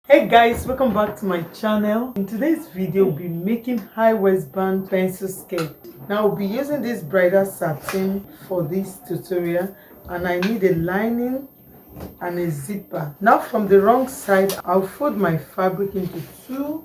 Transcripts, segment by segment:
Hey guys, welcome back to my channel. In today's video, we'll be making high waistband pencil skirt. Now I'll be using this bridal satin for this tutorial, and I need a lining and a zipper. Now from the wrong side, I'll fold my fabric into two,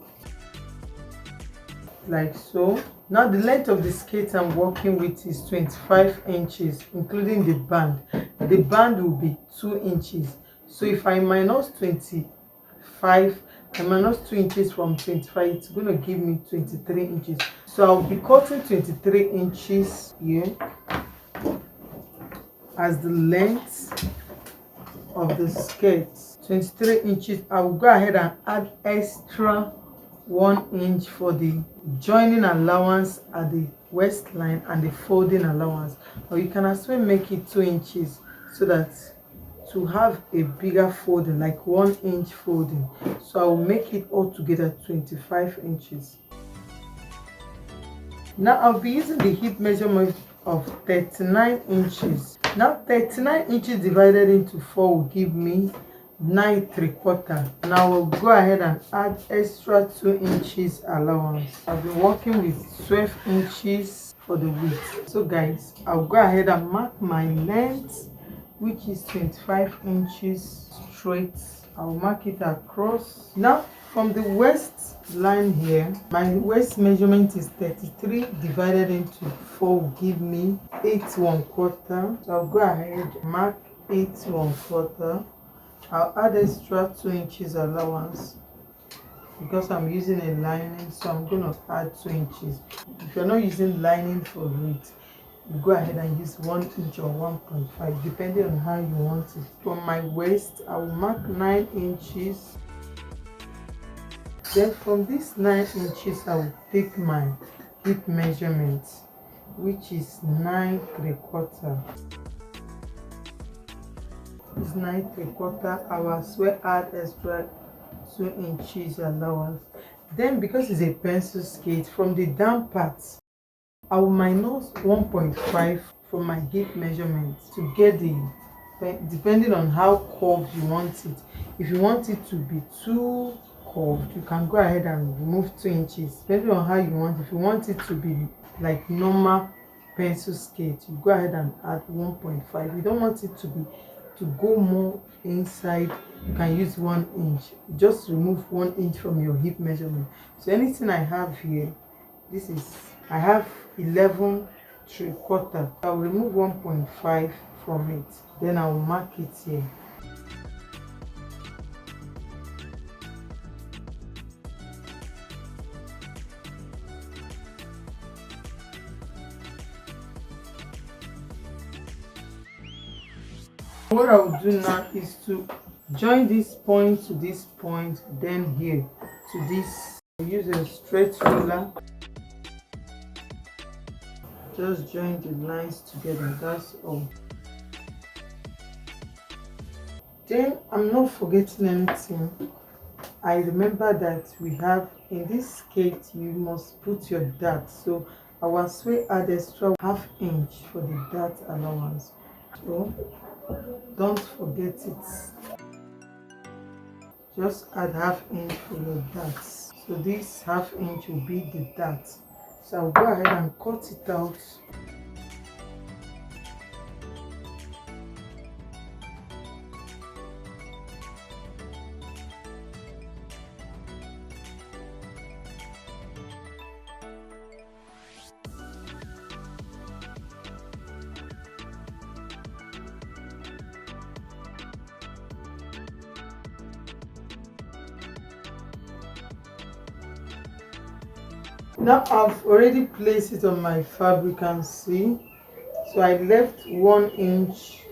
like so. Now the length of the skirt I'm working with is 25 inches, including the band. The band will be 2 inches. So if I minus 25 and minus 2 inches from 25, it's going to give me 23 inches. So I'll be cutting 23 inches here as the length of the skirt. 23 inches. I will go ahead and add extra 1 inch for the joining allowance at the waistline and the folding allowance, or you can as well make it 2 inches so that to have a bigger folding, like 1 inch folding. So I will make it all together 25 inches. Now I'll be using the hip measurement of 39 inches. Now 39 inches divided into 4 will give me 9 3/4. Now we'll go ahead and add extra 2 inches allowance. I've been working with 12 inches for the width. So guys, I'll go ahead and mark my length, which is 25 inches straight. I'll mark it across. Now from the waist line here, my waist measurement is 33 divided into 4 will give me 8 1/4. So I'll go ahead and mark 8 1/4. I'll add extra 2 inches allowance because I'm using a lining, so I'm going to add 2 inches. If you're not using lining for it, you go ahead and use 1 inch or 1.5 depending on how you want it. From my waist, I will mark 9 inches. Then from this 9 inches, I will take my hip measurement, which is 9 3/4. Is 9 3/4. I will as well add extra 2 inches allowance. Then because it's a pencil skirt, from the down part I will minus 1.5 from my hip measurement to get the, depending on how curved you want it. If you want it to be too curved, you can go ahead and remove 2 inches depending on how you want. If you want it to be like normal pencil skirt, you go ahead and add 1.5. You don't want it to go more inside, you can use 1 inch. Just remove 1 inch from your hip measurement. So anything I have here, this is, I have 11 3/4. I'll remove 1.5 from it, then I will mark it here. What I will do now is to join this point to this point, then here to this. I use a straight ruler. Just join the lines together, that's all. Then I'm not forgetting anything. I remember that we have in this skirt you must put your dart, so I will as well add extra 1/2 inch for the dart allowance. So don't forget it. Just add 1/2 inch for your darts. So this 1/2 inch will be the dart. So I'll go ahead and cut it out. Now I've already placed it on my fabric and see. So I left 1 inch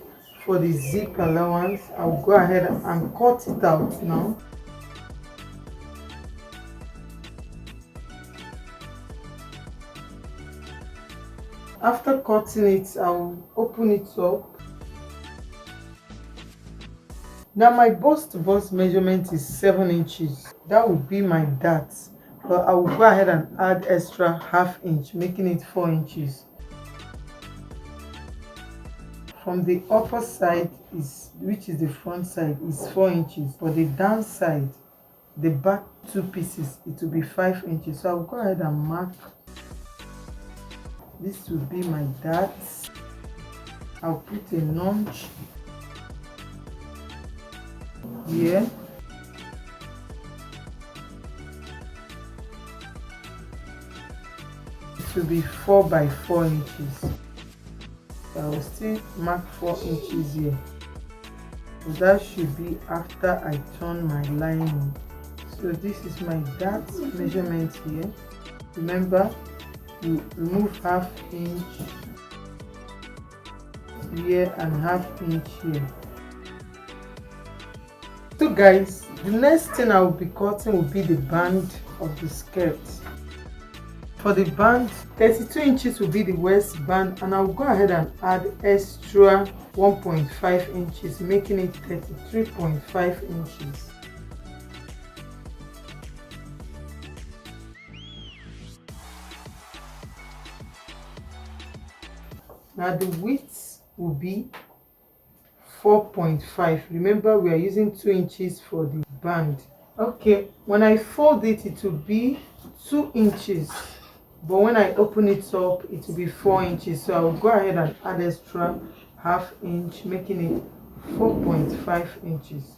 for the zip allowance. I'll go ahead and cut it out now. After cutting it, I'll open it up. Now my bust to bust measurement is 7 inches. That will be my dart. But I will go ahead and add extra 1/2 inch, making it 4 inches. From the upper side, is which is the front side, is 4 inches. For the down side, the back two pieces, it will be 5 inches. So I'll go ahead and mark. This will be my dart. I'll put a notch here. It will be 4 by 4 inches. So I will still mark 4 inches here. So that should be after I turn my lining. So this is my dart measurement here. Remember, you remove half inch here and half inch here. So guys, the next thing I will be cutting will be the band of the skirt. For the band, 32 inches will be the waistband, and I'll go ahead and add extra 1.5 inches, making it 33.5 inches. Now the width will be 4.5. Remember, we are using 2 inches for the band. Okay, when I fold it, it will be 2 inches, but when I open it up, it will be 4 inches. So I'll go ahead and add extra half inch, making it 4.5 inches.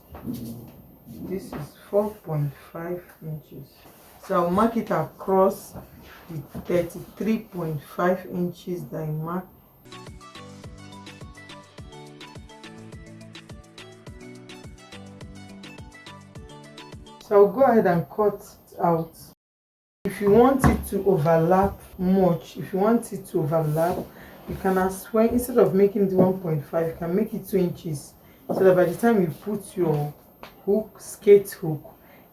This is 4.5 inches. So I'll mark it across the 33.5 inches that I marked. So I'll go ahead and cut it out. If you want it to overlap much, you can as well, instead of making it 1.5, you can make it 2 inches, so that by the time you put your hook, skate hook,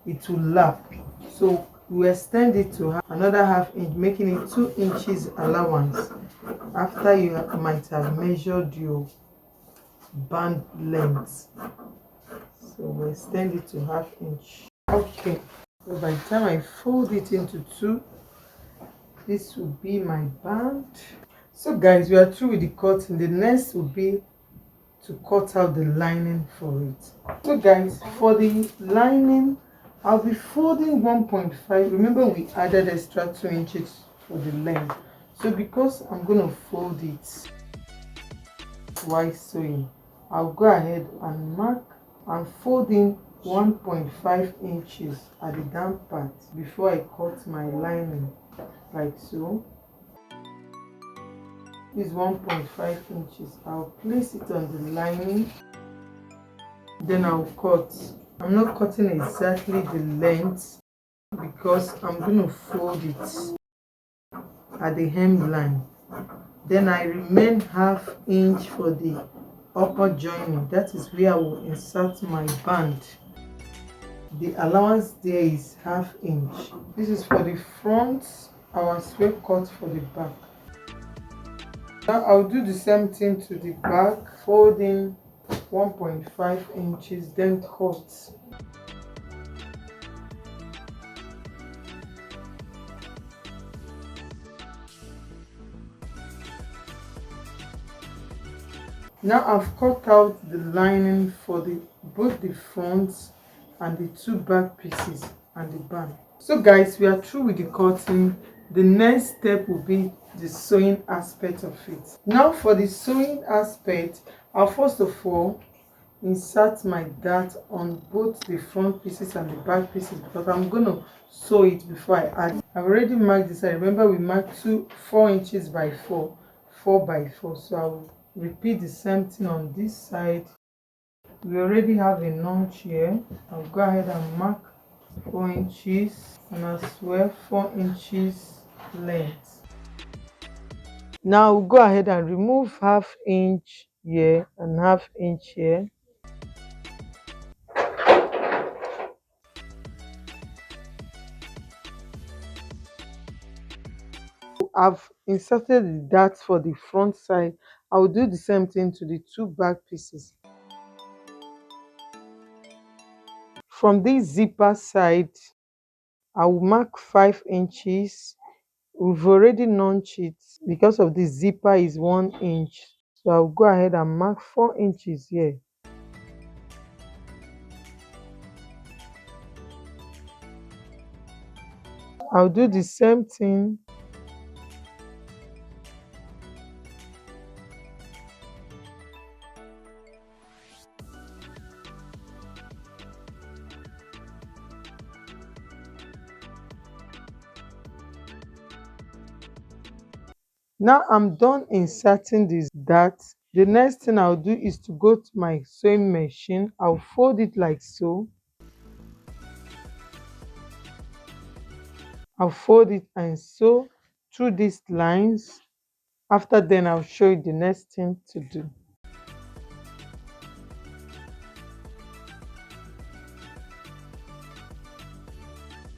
it will lap. So you extend it to another half inch, making it 2 inches allowance after you might have measured your band length. So we extend it to half inch. Okay, so by the time I fold it into two, this will be my band. So guys, we are through with the cutting. The next will be to cut out the lining for it. So guys, for the lining, I'll be folding 1.5. Remember, we added extra 2 inches for the length. So because I'm going to fold it while sewing, I'll go ahead and mark and fold in 1.5 inches at the down part before I cut my lining, like so. This is 1.5 inches. I'll place it on the lining, then I'll cut. I'm not cutting exactly the length because I'm going to fold it at the hemline. Then I remain half inch for the upper joining. That is where I will insert my band. The allowance there is half inch. This is for the front. I will square cut for the back. Now I'll do the same thing to the back, folding 1.5 inches, then cut. Now I've cut out the lining for both the front and the two back pieces and the band. So guys, we are through with the cutting. The next step will be the sewing aspect of it. Now for the sewing aspect, I'll first of all insert my dart on both the front pieces and the back pieces because I'm going to sew it before I add. I've already marked this. I remember we marked 4 inches by 4 by 4. So I will repeat the same thing on this side. We already have a notch here. I'll go ahead and mark 4 inches and as well 4 inches length. Now we'll go ahead and remove half inch here and half inch here. I've inserted the dart for the front side. I will do the same thing to the two back pieces. From this zipper side, I will mark 5 inches. We've already notched it because of the zipper is 1 inch. So I'll go ahead and mark 4 inches here. I'll do the same thing. Now I'm done inserting this dart. The next thing I'll do is to go to my sewing machine. I'll fold it like so. I'll fold it and sew through these lines. After then, I'll show you the next thing to do.